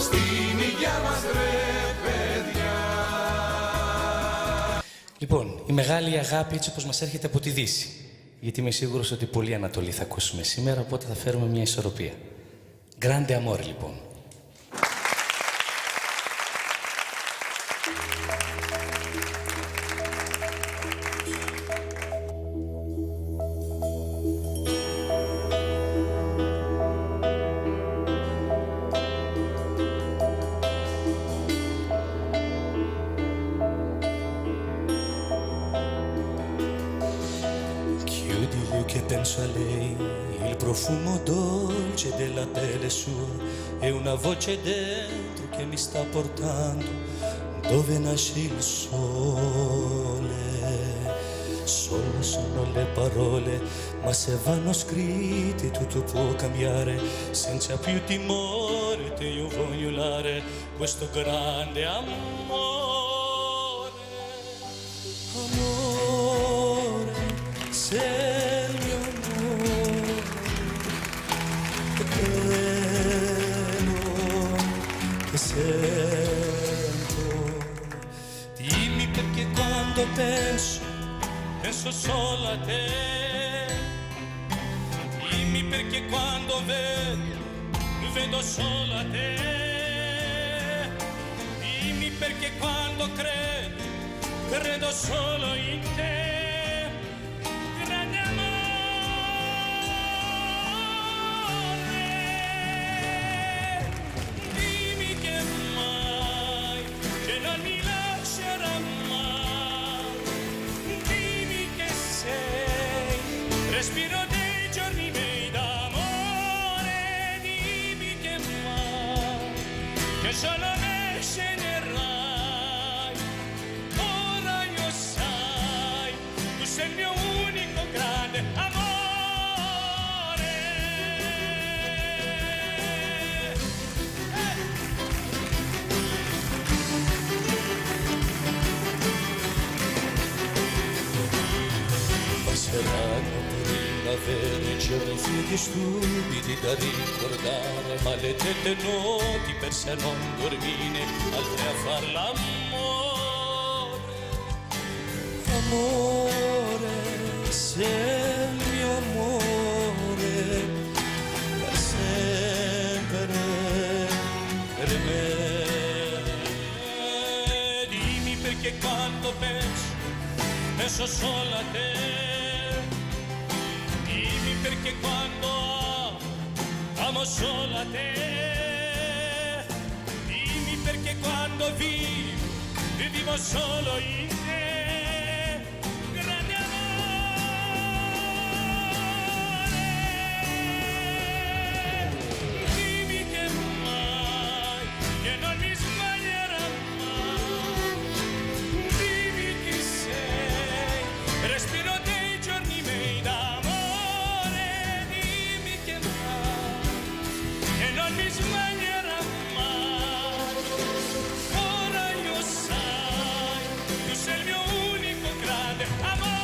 στην υγειά μας ρε παιδιά. Λοιπόν, η μεγάλη αγάπη έτσι όπως μας έρχεται από τη Δύση. Γιατί είμαι σίγουρος ότι πολλοί Ανατολή θα ακούσουμε σήμερα, οπότε θα φέρουμε μια ισορροπία. Grande amore, λοιπόν. Che penso a lei, il profumo dolce della pelle sua e una voce dentro che mi sta portando dove nasce il sole. Solo sono le parole, ma se vanno scritte tutto può cambiare. Senza più timore te io voglio dare questo grande amore. Amore, sei sento. Dimmi perché quando penso solo a te. Dimmi perché quando vedo solo a te. Dimmi perché quando credo solo in te. Grande amore, dimmi che non mi lascerà mai, dimmi che sei respiro dei giorni miei d'amore, dimmi che mai, che solo me sceglierai, ora io sai, tu sei il mio unico grande amore. Passeranno primavere, giorni freddi stupidi da ricordare, maledette notti perse a non dormire, altre a far l'amore. Amore, sei il mio amore, per sempre, per me. Dimmi perché quando penso solo a te. Dimmi perché quando amo solo a te. Dimmi perché quando vivo solo in te. Grande amore, dimmi che mai, che non mi sbaglierà mai. Dimmi chi sei, respiro dei giorni miei d'amore, dimmi che mai, che non mi sbaglierà mai, ora io sai, tu sei il mio unico grande amore.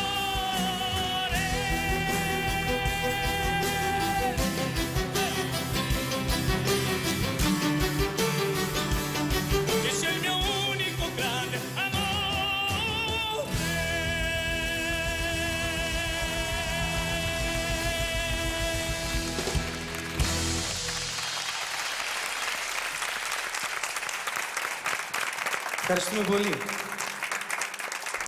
Che sei il mio unico grande amore. Ευχαριστούμε πολύ.